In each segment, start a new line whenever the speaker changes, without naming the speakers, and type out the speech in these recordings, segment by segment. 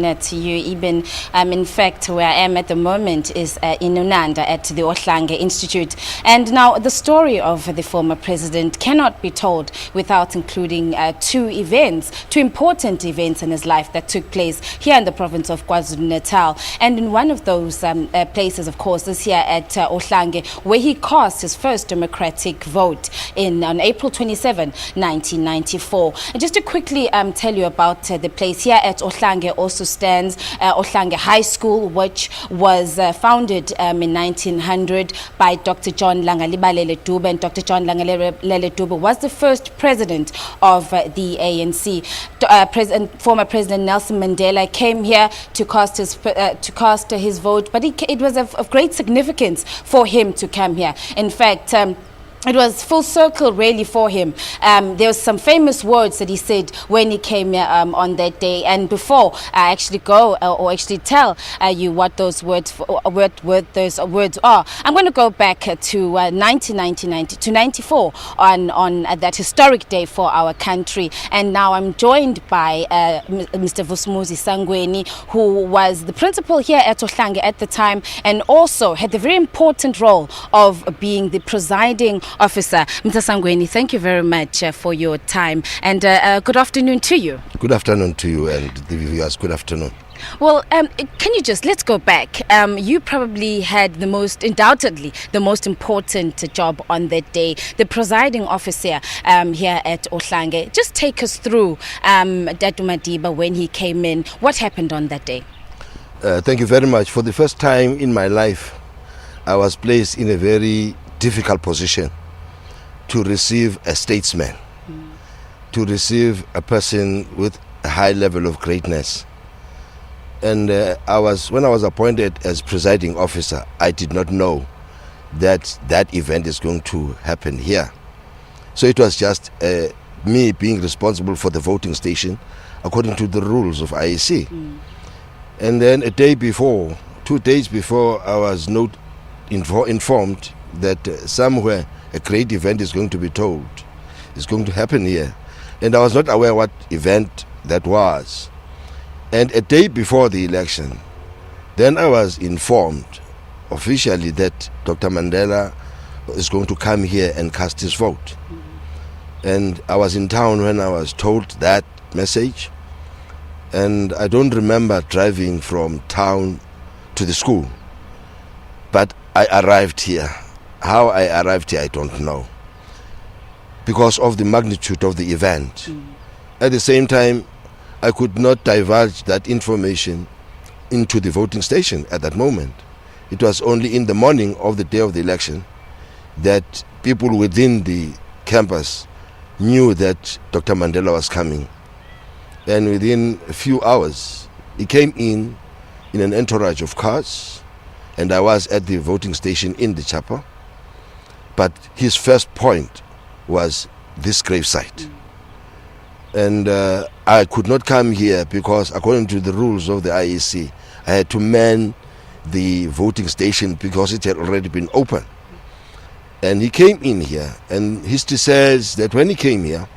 To you, even in fact, where I am at the moment is in Unanda at the Ohlange Institute. And now the story of the former president cannot be told without including two important events in his life that took place here in the province of KwaZulu-Natal. And in one of those places, of course, is here at Ohlange, where he cast his first democratic vote on April 27, 1994. And just to quickly tell you about the place here at Ohlange, also stands Ohlange High School, which was founded in 1900 by Dr. John Langalibalele Dube. And Dr. John Langalibalele Dube was the first president of the ANC. Former President Nelson Mandela came here to cast his vote, but it was of great significance for him to come here. In fact, it was full circle really for him. There was some famous words that he said when he came here on that day. And before I actually go or actually tell you what those words are, I'm going to go back to 1990 to 94 on that historic day for our country. And now I'm joined by Mr. Vusumuzi Sangweni, who was the principal here at Ohlange at the time, and also had the very important role of being the presiding officer. Mr. Sangweni, thank you very much for your time, and good afternoon to you.
Good afternoon to you and the viewers. Good afternoon.
Well, let's go back. You probably had undoubtedly the most important job on that day, the presiding officer here at Ohlange. Just take us through Datu Madiba when he came in. What happened on that day?
Thank you very much. For the first time in my life, I was placed in a very difficult position to receive a statesman, to receive a person with a high level of greatness. And when I was appointed as presiding officer, I did not know that event is going to happen here. So it was just me being responsible for the voting station according to the rules of IEC. And then 2 days before, I was informed that somewhere a great event is going to happen here. And I was not aware what event that was. And a day before the election, then I was informed officially that Dr. Mandela is going to come here and cast his vote. And I was in town when I was told that message. And I don't remember driving from town to the school. But I arrived here. How I arrived here, I don't know, because of the magnitude of the event. At the same time, I could not divulge that information into the voting station at that moment. It was only in the morning of the day of the election that people within the campus knew that Dr. Mandela was coming. And within a few hours, he came in an entourage of cars, and I was at the voting station in the chapel. But his first point was this gravesite. And I could not come here because according to the rules of the IEC, I had to man the voting station because it had already been open. And he came in here, and history says that when he came here,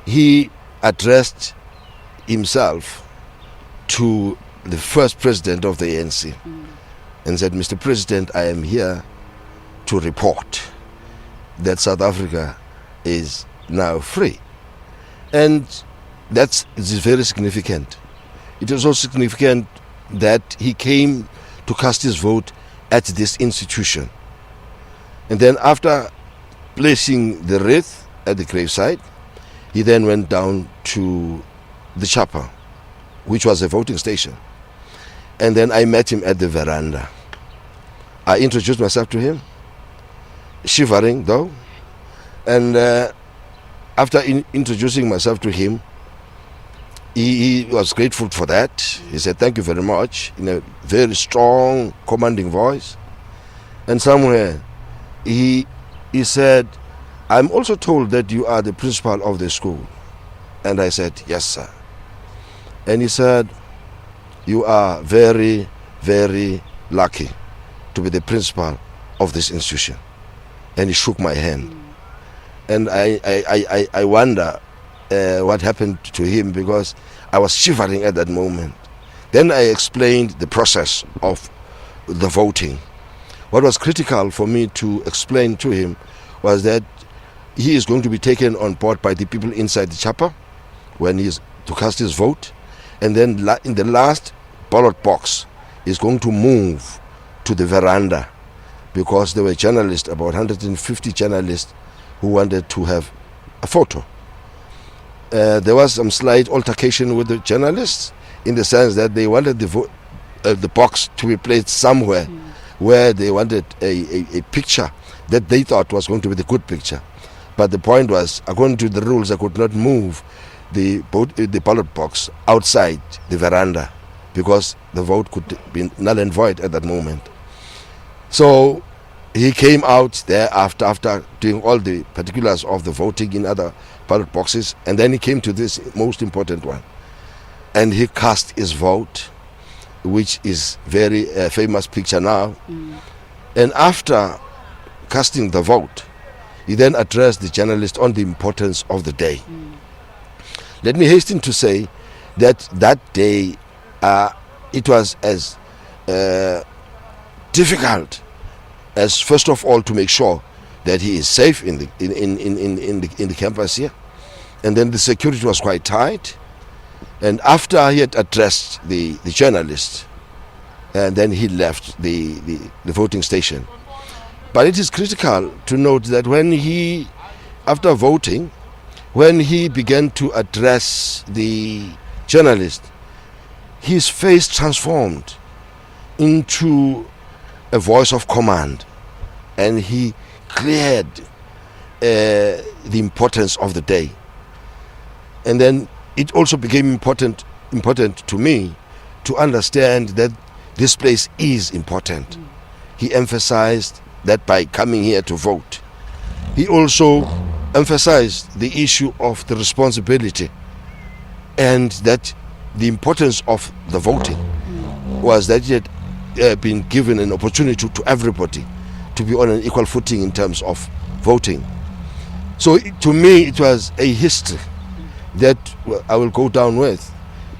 he addressed himself to the first president of the ANC and said, "Mr. President, I am here to report that South Africa is now free." And is very significant. It is also significant that he came to cast his vote at this institution. And then after placing the wreath at the gravesite, he then went down to the chapel, which was a voting station. And then I met him at the veranda. I introduced myself to him, shivering though, and after introducing myself to him, he was grateful for that. He said, "Thank you very much," in a very strong, commanding voice. And somewhere he said, "I'm also told that you are the principal of the school." And I said, "Yes, sir." And he said, "You are very, very lucky to be the principal of this institution." And he shook my hand. And I wonder what happened to him, because I was shivering at that moment. Then I explained the process of the voting. What was critical for me to explain to him was that he is going to be taken on board by the people inside the chapel when he is to cast his vote, and then in the last ballot box is going to move to the veranda, because there were journalists, about 150 journalists, who wanted to have a photo. There was some slight altercation with the journalists, in the sense that they wanted the box to be placed somewhere where they wanted a picture that they thought was going to be the good picture. But the point was, according to the rules, I could not move the ballot box outside the veranda, because the vote could be null and void at that moment. So he came out there after doing all the particulars of the voting in other ballot boxes, and then he came to this most important one, and he cast his vote, which is very famous picture now. And after casting the vote, he then addressed the journalist on the importance of the day. Let me hasten to say that that day it was as difficult as, first of all, to make sure that he is safe in the campus here, and then the security was quite tight. And after he had addressed the journalist, and then he left the voting station. But it is critical to note that after voting, when he began to address the journalist, his face transformed into a voice of command, and he cleared the importance of the day. And then it also became important to me to understand that this place is important. He emphasized that by coming here to vote. He also emphasized the issue of the responsibility, and that the importance of the voting was that it had been given an opportunity to everybody to be on an equal footing in terms of voting. So to me it was a history that I will go down with,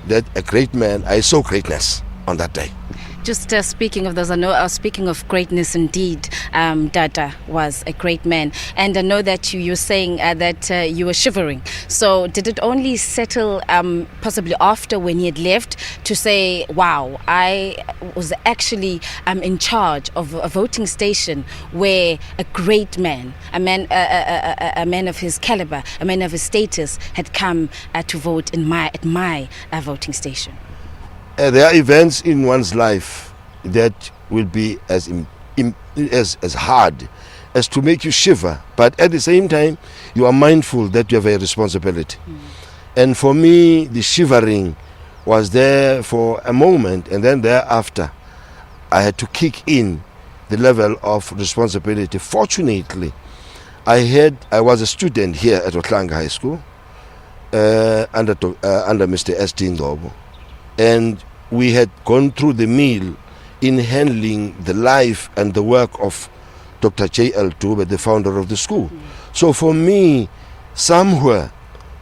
that a great man, I saw greatness on that day.
Just speaking of those, I know speaking of greatness indeed, Dada was a great man. And I know that you're saying that you were shivering. So did it only settle possibly after, when he had left, to say, wow, I was actually in charge of a voting station where a great man, a man of his caliber, a man of his status had come to vote at my voting station?
There are events in one's life that will be as hard as to make you shiver, but at the same time you are mindful that you have a responsibility. And for me, the shivering was there for a moment, and then thereafter I had to kick in the level of responsibility. Fortunately, I was a student here at Ohlange High School under Mr. S.D. Ndobo. And we had gone through the mill in handling the life and the work of Dr. J.L. Dube, the founder of the school. So for me, somewhere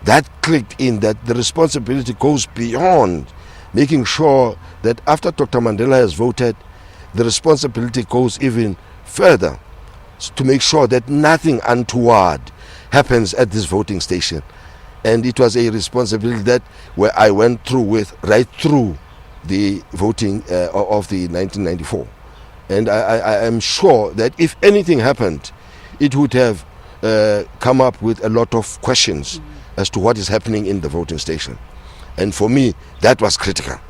that clicked in, that the responsibility goes beyond making sure that after Dr. Mandela has voted, the responsibility goes even further to make sure that nothing untoward happens at this voting station. And it was a responsibility that where I went through with right through the voting of the 1994. And I am sure that if anything happened, it would have come up with a lot of questions as to what is happening in the voting station. And for me, that was critical.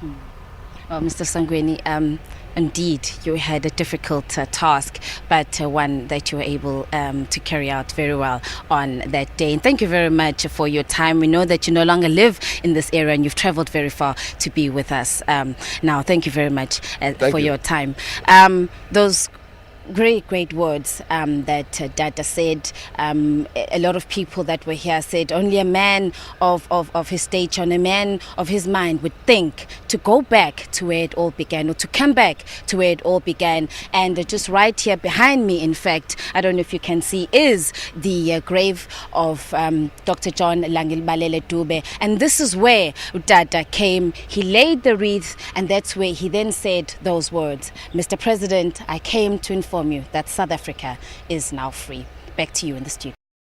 Well, Mr. Sangweni, indeed, you had a difficult task, but one that you were able to carry out very well on that day. And thank you very much for your time. We know that you no longer live in this area and you've traveled very far to be with us. Now, thank you very much for your time. Those Great words that Dada said. A lot of people that were here said only a man of his stature and a man of his mind would think to go back to where it all began, or to come back to where it all began. And just right here behind me, in fact, I don't know if you can see, is the grave of Dr. John Langilbalele Dube. And this is where Dada came. He laid the wreath, and that's where he then said those words: Mr. President, I came to inform you that South Africa is now free. Back to you in the studio.